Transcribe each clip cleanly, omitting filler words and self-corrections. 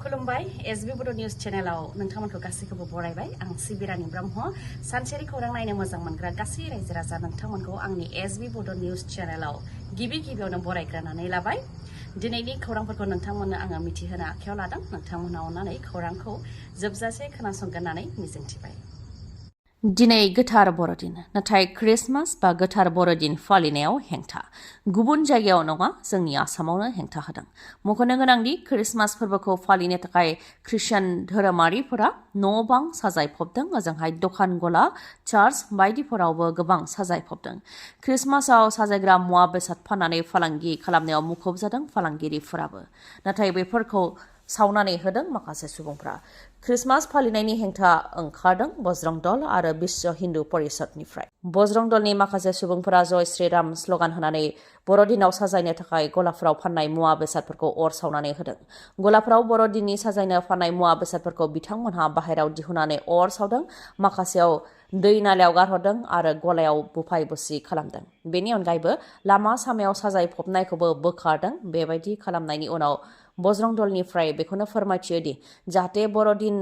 खुलुमबाय एसबी बड' निउज चेनेलाव नोंथांमोनखौ गासैखौबो बरायबाय आं सिबिरानि ब्रह्म सानसेनि खौरां नायनो मोजां मोनग्रा गासै रायजो राजा नोंथांमोनखौ आंनि एसबी बड' निउज चेनेलाव गिबियावनो बरायग्रोनानै लाबाय दिनैनि खौरांफोरखौ नोंथांमोननो आङो मिथिहोनो आखायाव लादों नोंथांमोनहा अननानै खौरांखौ जोबजासे खोनासंगोन होननानै मिजिंथिबाय दिनै गोथार बर'दिन नाथाय क्रिसमास बा गोथार बर'दिन फालिनायाव हेंथा गुबुन जायगायाव नङा जोंनि आसामावनो हेंथा होदों मख'नो गोनांदि क्रिसमास फोरबोखौ फालिनो थाखाय ख्रिस्टियान धोरोमारिफोरा न' बां साजायफबदों ओजोंहाय दखान गला चार्च बायदिफोरावबो गोबां साजायफबदों क्रिसमासाव साजायग्रा मुवा बेसाद फाननानै फालांगि खालामनायाव मुखुब जादों फालांगिरिफोराबो नाथाय बेफोरखौ सावनानै होदों माखासे सुबुंफ्रा क्रिसमास फालिनायनि हेंथा ओंखारदों बजरं दल आरो विश्व हिन्दु परिषदनिफ्राय बजरं दलनि माखासे सुबुंफोरा जय श्रीराम स्लगान होनानै बर'दिनाव साजायनो थाखाय गलाफोराव फाननाय मुवा बेसादफोरखौ अर सावनानै होदों गलाफोराव बर'दिननि साजायनो फाननाय मुवा बेसादफोरखौ बिथांमोनहा बाहेरायाव दिहुननानै अर सावदों माखासेयाव दै नालायाव गारहरदों आरो गलायाव बुफाय बुसि खालामदों बेनि अनगायैबो लामा सामायाव साजायफबनायखौबो बोखारदों बेबायदि खालामनायनि उनाव बजरं दलनिफ्राय बेखौनो फोरमायथियो दि जाहाथे बर'दिन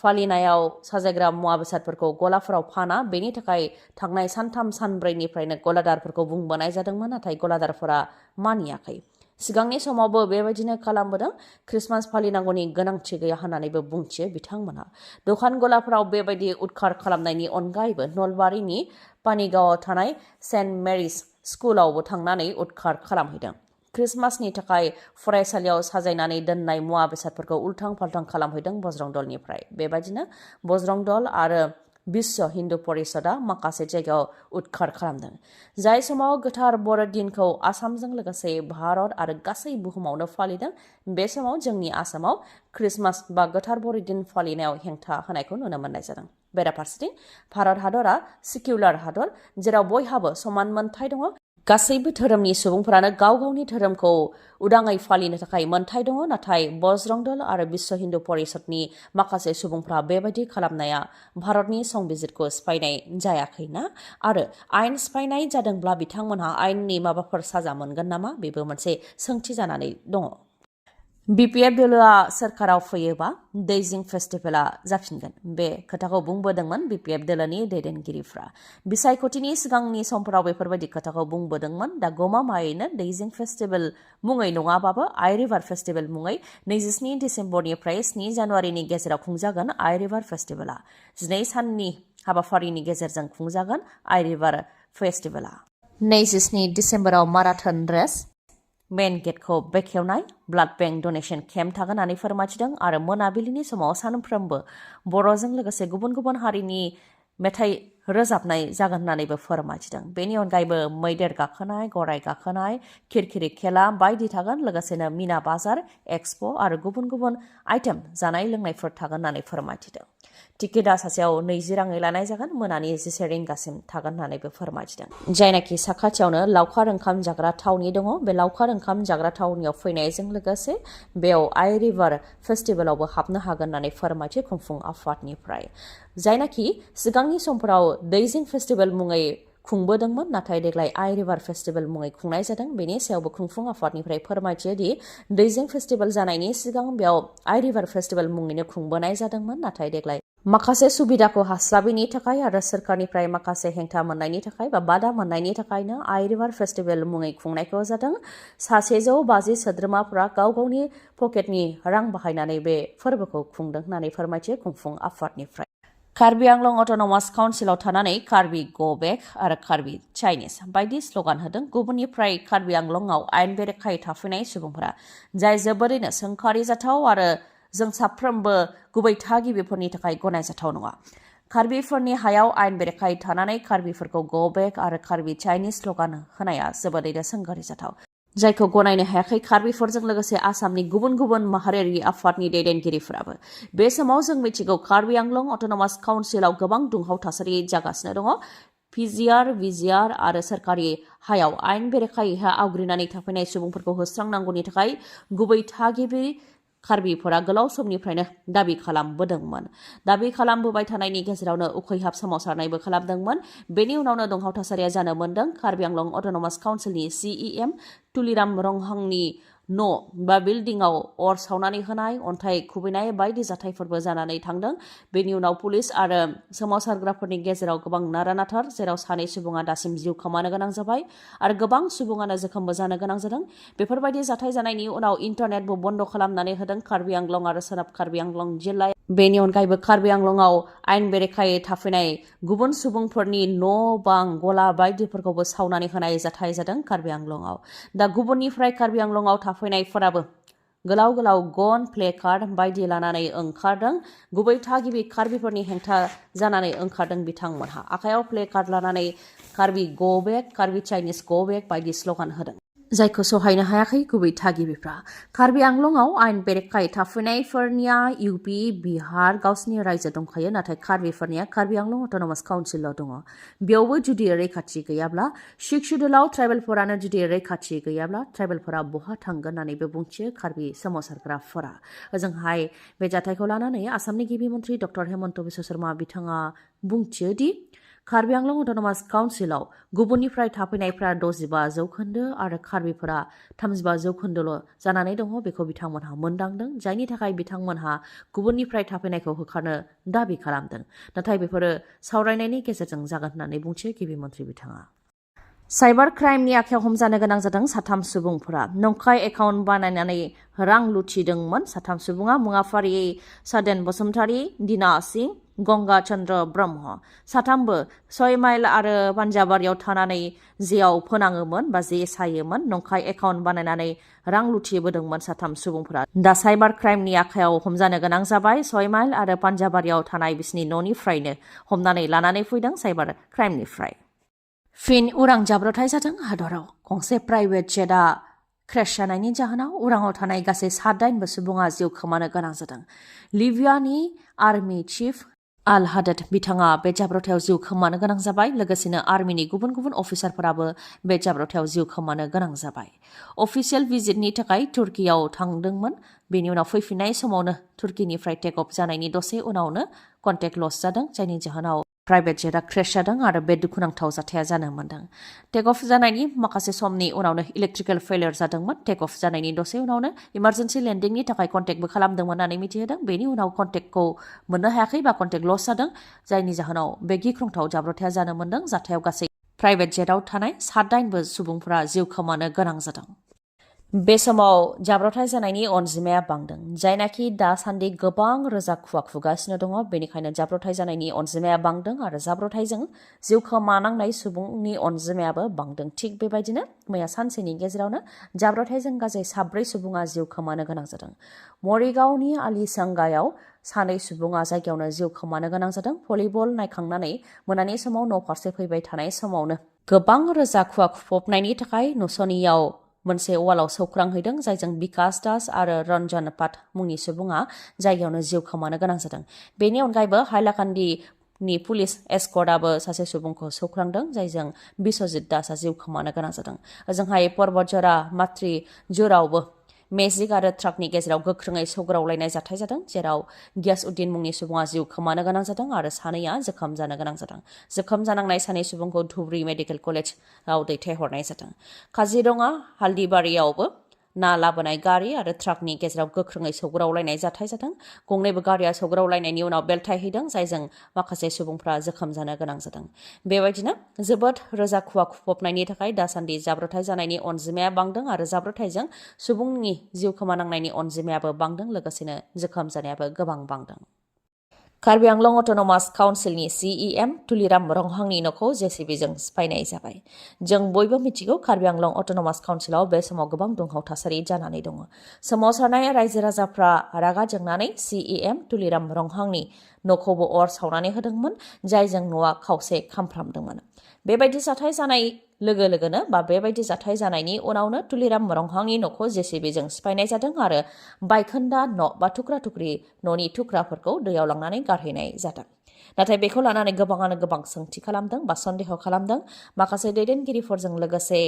फालिनायाव साजायग्रा मुवा बेसादफोरखौ गलाफोराव फाना बेनि थाखाय थांनाय सानथाम सानब्रैनिफ्रायनो गलादारफोरखौ बुंबोनाय जादोंमोन नाथाय गलादारफोरा मानियाखै सिगांनि समावबो बेबायदिनो खालामबोदों क्रिसमास फालिनांगौनि गोनांथि गैया होननानैबो बुंथियो बिथांमोनहा दखान गलाफोराव बेबायदि उदखार खालामनायनि अनगायैबो नलबारिनि पानिगावआव थानाय सेन्ट मेरिस स्कुलावबो थांनानै उदखार खालामहैदों क्रिसमासनि थाखाय फरायसालियाव साजायनानै दोननाय मुवा बेसादफोरखौ उल्थां फाल्थां खालामहैदों बजरं दलनिफ्राय बेबायदिनो बजरं दल आरो विश्व हिन्दु परिषदआ माखासे जायगायाव उदखार खालामदों जाय समाव गोथार बर'दिनखौ आसामजों लोगोसे भारत आरो गासै बुहुमावनो फालिदों बे समाव जोंनि आसामाव क्रिसमास बा गोथार बर'दिन फालिनायाव हेंथा होनायखौ नुनो मोननाय जादों बेराफारसेथिं भारत हादरा सिकिउलार हादर जेराव बयहाबो समान मोनथाय दङ गासैबो धोरोमनि सुबुंफोरानो गाव गावनि धोरोमखौ उदाङै फालिनो थाखाय मोनथाय दङ नाथाय बजरं दल आरो विश्व हिन्दु परिषदनि माखासे सुबुंफ्रा बेबायदि खालामनाया भारतनि संबिजिरखौ सिफायनाय जायाखैना आरो आयेन सिफायनाय जादोंब्ला बिथांमोनहा आयेननि माबाफोर साजा मोनगोन नामा बेबो मोनसे सोंथि जानानै दङ बिपिएफ दोलोआ सोरखाराव फैयोबा दैजिं फेस्टिभेला जाफिनगोन बे खोथाखौ बुंबोदोंमोन बिपिएफ दोलोनि दैदेनगिरिफ्रा बिसायख'थिनि सिगांनि समफोराव बेफोरबायदि खोथाखौ बुंबोदोंमोन दा गमामायैनो दैजिं फेस्टिभेल मुङै नङाबाबो आइ रिभार फेस्टिभेल मुङै 27 डिसेम्बरनिफ्राय 7 जानुवारिनि गेजेराव खुंजागोन आइ रिभार फेस्टिभेला 12 साननि हाबाफारिनि गेजेरजों खुंजागोन आइ रिभार फेस्टिभेला 27 डिसेम्बराव माराथन रेस मेन गेटखौ बेखेवनाय ब्लाड बेंक डनेशन केम्प थागोन होननानै फोरमायथिदों आरो मोनाबिलिनि समाव सानफ्रोमबो बर'जों लोगोसे गुबुन गुबुन हारिनि मेथाइ रोजाबनाय जागोन होननानैबो फोरमायथिदों बेनि अनगायैबो मैदेर गाखोनाय गराय गाखोनाय खिरखिरि खेला बायदि थागोन लोगोसेनो मिना बाजार एक्सप' आरो गुबुन गुबुन आइटेम जानाय लोंनायफोर थागोन होननानै फोरमायथिदों टिकेटआ सासेयाव 20 राङै लानाय जागोन मोनानि 11 रिंगासिम थागोन होननानैबो फोरमायथिदों जायनाखि साखाथियावनो लावखार ओंखाम जाग्रा थावनि दङ बे लावखार ओंखाम जाग्रा थावनियाव फैनायजों लोगोसे बेयाव आइ रिभार फेस्टिभेलावबो हाबनो हागोन होननानै फोरमायथि खुंफुं आफादनिफ्राय जायनाखि सिगांनि समफोराव दैजिं फेस्टिभेल मुङै खुंबोदोंमोन नाथाय देग्लाय आइ रिभार फेस्टिभेल मुङै खुंनाय जादों बेनि सायावबो खुंफुं आफादनिफ्राय फोरमायथियो दि दैजिं फेस्टिभेल जानायनि सिगां बेयाव आइ रिभार फेस्टिभेल मुङैनो खुंबोनाय जादोंमोन नाथाय देग्लाय माखासे सुबिदाखौ हास्लाबैनि थाखाय आरो सोरखारनिफ्राय माखासे हेंथा मोननायनि थाखाय बा बादा मोननायनि थाखायनो आइ रिभार फेस्टिभेल मुङै खुंनायखौ जादों 150 सोद्रोमाफोरा गाव गावनि पकेटनि रां बाहायनानै बे फोरबोखौ खुंदों होननानै फोरमायथियो खुंफुं आफादनिफ्राय कार्बि आंलं अट'नमास काउन्सिलाव थानानै कार्बि गो बेक आरो कार्बि चाइनिज बायदि स्लगान होदों गुबुननिफ्राय कार्बि आंलंआव आयेन बेरेखायै थाफैनाय सुबुंफोरा जाय जोबोरैनो सोंखारि जाथाव आरो जों साफ्रोमबो गुबै थागिबिफोरनि थाखाय गनायजाथाव नङा कार्बिफोरनि हायाव आयेन बेरेखायै थानानै कार्बिफोरखौ गो बेक आरो कार्बि चाइनिज स्लगान होनाया जोबोरैनो सोंखारि जाथाव जायखौ गनायनो हायाखै कार्बिफोरजों लोगोसे आसामनि गुबुन गुबुन माहारियारि आफादनि दैदेनगिरिफोराबो बे समाव जों मिथिगौ कार्बि आंलं अट'नमास काउन्सिलाव गोबां दुंहाव थासारि जागासिनो दङ पिजिआर विजिआर आरो सोरखारि हायाव आयेन बेरेखायै आवग्रिनानै थाफैनाय सुबुंफोरखौ होस्रांनांगौनि थाखाय गुबै थागिबि कार्बिफोरा गोलाव समनिफ्रायनो दाबि खालामबोदोंमोन दाबि खालामबोबाय थानायनि गेजेरावनो उखैहाब सोमावसारनायबो खालामदोंमोन बेनि उनावनो दुंहाव थासारिया जानो मोनदों कार्बि आंलं अट'नमास काउन्सिलनि सिइएम तुलिराम रंहांनि न' बा बिल्डिंआव अर सावनानै होनाय अन्थाइ खुबैनाय बायदि जाथायफोरबो जानानै थांदों। बेनि उनाव पुलिस आरो सोमावसारग्राफोरनि गेजेराव गोबां नारा-नाथार, जेराव 2 सुबुङा दासिम जिउ खोमानो गोनां जाबाय आरो गोबां सुबुङानो जोखोमबो जानो गोनां जादों। बेफोरबायदि जाथाय जानायनि उनाव इन्टारनेटबो बन्द खालामनानै होदों कार्बि आंलं आरो सोनाब कार्बि आंलं जिल्लायाव। बेनि अनगायैबो कार्बि आंलंआव आयेन बेरेखायै थाफैनाय गुबुन सुबुंफोरनि न' बां गला बायदिफोरखौबो सावनानै होनाय जाथाय जादों कार्बि आंलंआव। दा गुबुननिफ्राय कार्बि आंलंआव थाफैनायफोराबो गोलाव गोलाव गन, प्ले कार्ड बायदि लानानै ओंखारदों। गुबै थागिबि कार्बिफोरनि हेंथा जानानै ओंखारदों बिथांमोनहा। आखायाव प्ले कार्ड लानानै कार्बि गो बेक, कार्बि चाइनिज गो बेक बायदि स्लगान होदों, जायखौ सहायनो हायाखै गुबै थागिबिफ्रा। कार्बि आंलंआव आयेन बेरेखायै थाफैनायफोरनिया इउपि, बिहार गावसिनि रायजो दंखायो, नाथाय कार्बिफोरनिया कार्बि आंलं अट'नमास काउन्सिलल' दङ। बेयावबो जुदि रैखाथि गैयाब्ला, 6 शिड्युलाव ट्राइबेलफोरानो जुदि रैखाथि गैयाब्ला ट्राइबेलफोरा बहा थांगोन होननानैबो बुंथियो कार्बि सोमावसारग्राफोरा। ओजोंहाय बे जाथायखौ लानानै आसामनि गिबि मन्थ्रि डक्टर हेमन्त बिश्व शर्मा बिथाङा बुंथियो दि कार्बि आंलं अट'नमास काउन्सिलाव गुबुननिफ्राय थाफैनायफ्रा 65% आरो कार्बिफोरा 35% जानानै दङ। बेखौ बिथांमोनहा मोनदांदों, जायनि थाखाय बिथांमोनहा गुबुननिफ्राय थाफैनायखौ होखारनो दाबि खालामदों। नाथाय बेफोरो सावरायनायनि गेजेरजों जागोन होननानै बुंथियो गिबि मन्थ्रि बिथाङा। साइबार क्राइमनि आखायाव हमजानो गोनां जादों 3 सुबुंफोरा। नंखाय एकाउन्ट बानायनानै रां लुथिदोंमोन 3 सुबुङा। मुङा फारियै सादेन बसुमतारी, दिना सिं, गंगा चन्द्र ब्रह्म। 3बो 6 माइल आरो पान्जाबारियाव थानानै जेयाव फोनाङोमोन बा जे सायोमोन। नंखाय एकाउन्ट बानायनानै रां लुथिबोदोंमोन 3 सुबुंफोरा। दा साइबार क्राइमनि आखायाव हमजानो गोनां जाबाय। 6 माइल आरो पान्जाबारियाव थानाय बिसिनि न'निफ्रायनो हमनानै लानानै फैदों साइबार क्राइमनिफ्राय। फिन उरां जाब्रबथाय जादों हादराव। गंसे प्राइभेट जेटआ क्रेश जानायनि जाहोनाव उराङाव थानाय गासै 8 सुबुङा जिउ खोमानो गोनां जादों। लिबियानि आर्मि चिफ आल हादद बिथाङा बे जाब्रबथायाव जिउ खोमानो गोनां जाबाय। लोगोसेनो आर्मिनि गुबुन गुबुन अफिसारफोराबो बे जाब्रबथायाव जिउ खोमानो गोनां जाबाय। अफिसियेल भिजिटनि थाखाय तुर्कीयाव थांदोंमोन। बेनि उनाव फैफिननाय समावनो तुर्कीनिफ्राय टेक अफ जानायनि दसे उनावनो कन्टेक्ट लस जादों, जायनि जाहोनाव प्राइभेट जेटआ क्रेश जादों आरो बे दुखुनांथाव जाथाया जानो मोन्दों। टेक अफ जानायनि माखासे समनि उनावनो इलेक्ट्रिकेल फेलियर जादोंमोन। टेक अफ जानायनि दसे उनावनो इमार्जेन्सि लेन्डिंनि थाखाय कन्टेक्टबो खालामदोंमोन होननानै मिथिहोदों। बेनि उनाव कन्टेक्टखौ मोननो हायाखै बा कन्टेक्ट लस जादों, जायनि जाहोनाव बे गिख्रंथाव जाब्रबथाया जानो मोन्दों। जाथायाव गासै प्राइभेट जेटआव थानाय 8 सुबुंफोरा जिउ खोमानो गोनां जादों। बे समाव जाब्रबथाय जानायनि अनजिमाया बांदों, जायनाखि दासान्दि गोबां रोजा खुवा खुगासिनो दङ। बेनिखायनो जाब्रबथाय जानायनि अनजिमाया बांदों आरो जाब्रबथायजों जिउ खोमानांनाय सुबुंनि अनजिमायाबो बांदों। थिग बेबायदिनो मैया सानसेनि गेजेरावनो जाब्रबथायजों गासै 4 सुबुङा जिउ खोमानो गोनां जादों। मरिगावनि आलिसांगायाव 2 सुबुङा जायगायावनो जिउ खोमानो गोनां जादों। भलिबल नायखांनानै मोनानि समाव न' फारसे फैबाय थानाय समावनो गोबां रोजा खुवा खुफबनायनि थाखाय नसनियाव मोनसे वालाव सौख्रांहैदों, जायजों बिकास दास आरो रन्जन पाट मुंनि सुबुङा जायगायावनो जिउ खोमानो गोनां जादों। बेनि अनगायैबो हाइलाकान्दिनि पुलिस एस्कर्टआबो सासे सुबुंखौ सौख्रांदों, जायजों बिश्वजित दासआ जिउ खोमानो गोनां जादों। ओजोंहाय पर्बतजरा मात्रि जुरावबो मेजिक आरो ट्राकनि गेजेराव गोख्रोङै सौग्रावलायनाय जाथाय जादों, जेराव गियासउद्दिन मुंनि सुबुङा जिउ खोमानो गोनां जादों आरो 2आ जोखोम जानो गोनां जादों। जोखोम जानांनाय 2 सुबुंखौ धुब्री मेडिकेल कलेजाव दैथायहरनाय जादों। काजिरङा हाल्दिबारियावबो ना लाबोनाय गारि आरो ट्राकनि गेजेराव गोख्रोङै सौग्रावलायनाय जाथाय जादों। गंनैबो गारिया सौग्रावलायनायनि उनाव बेलथायहैदों, जायजों माखासे सुबुंफ्रा जोखोम जानो गोनां जादों। बेबायदिनो जोबोद रोजा खुवा खुफबनायनि थाखाय दासान्दि जाब्रबथाय जानायनि अनजिमाया बांदों आरो जाब्रबथायजों सुबुंनि जिउ खोमानांनायनि अनजिमायाबो बांदों, लोगोसेनो जोखोम जानायाबो गोबां बांदों। कार्बि आंलं अट'नमास काउन्सिलनि CEM तुलिराम रंहांनि न'खौ JCBजों सिफायनाय जाबाय। जों बयबो मिथिगौ कार्बि आंलं अट'नमास काउन्सिलाव बे समाव गोबां दुंहाव थासारि जानानै दङ। सोमावसारनाय रायजो राजाफ्रा रागा जोंनानै CEM तुलिराम रंहांनि न'खौबो अर सावनानै होदोंमोन, जायजों न'आ खावसे खामफ्रामदोंमोन। बेबायदि जाथाय जानाय लोगो लोगोनो बा बेबायदि जाथाय जानायनि उनावनो तुलिराम रंहांनि न'खौ JCBजों सिफायनाय जादों आरो बायखोन्दा न' बा थुख्रा-थुख्रि न'नि थुख्राफोरखौ दैयाव लांनानै गारहैनाय जादों। नाथाय बेखौ लानानै गोबाङानो गोबां सोंथि खालामदों बा सन्देह खालामदों। माखासे दैदेनगिरिफोरजों लोगोसे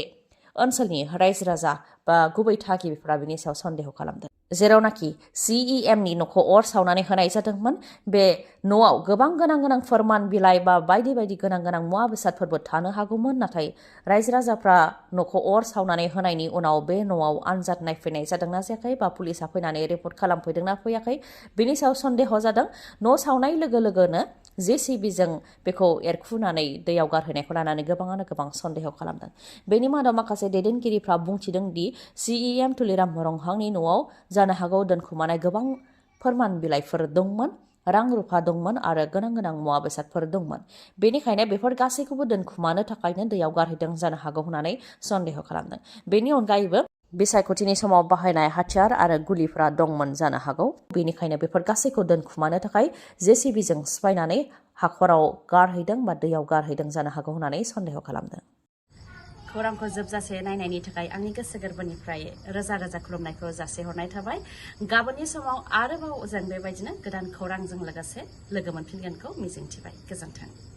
ओनसोलनि रायजो राजा बा गुबै थागिबिफोरा बिनि सायाव सन्देह खालामदों। जेरावनाखि CEMनि न'खौ अर सावनानै होनाय जादोंमोन बे न'आव गोबां गोनां फोरमान बिलाइ बा बायदि गोनां मुवा बेसादफोरबो थानो हागौमोन नाथाय रायजो राजाफ्रा न'खौ अर सावनानै होनायनि उनाव बे न'आव आनजाद नायफैनाय जादोंना जायाखै बा पुलिसा फैनानै रिपर्ट खालामफैदोंना फैयाखै बेनि सायाव सन्देह जादों। न' सावनाय लोगोनो JCBजों बेखौ एरखुनानै दैयाव गारहैनायखौ लानानै गोबां सन्देह खालामदों। बेनि मादाव माखासे दैदेनगिरिफ्रा बुंथिदों दि CEM तुलिराम ब्रह्मनि न'आव जानो हागौ दोनखुमानाय गोबां फोरमान बिलाइफोर दंमोन, रां रुफा दंमोन आरो गोनां मुवा बेसादफोर दंमोन। बेनिखायनो बेफोर गासैखौबो दोनखुमानो थाखायनो दैयाव गारहैदों जानो हागौ होननानै सन्देह खालामदों। बेनि अनगायैबो बिसायख'थिनि समाव बाहायनाय हाथियार आरो गुलिफ्रा दंमोन जानो हागौ। बेनिखायनो बेफोर गासैखौ दोनखुमानो थाखाय JCBजों सिफायनानै हाखराव गारहैदों बा दैयाव गारहैदों जानो हागौ होननानै सन्देह खालामदों। खौरांखौ जोबजासे नायनायनि थाखाय आंनि गोसो गोरबोनिफ्राय रोजा खुलुमनायखौ जासिहरनाय थाबाय। गाबोननि समाव आरोबाव जों बेबायदिनो गोदान खौरांजों लोगोसे लोगो मोनफिनगोनखौ मिजिंथिबाय। गोजोन्थों।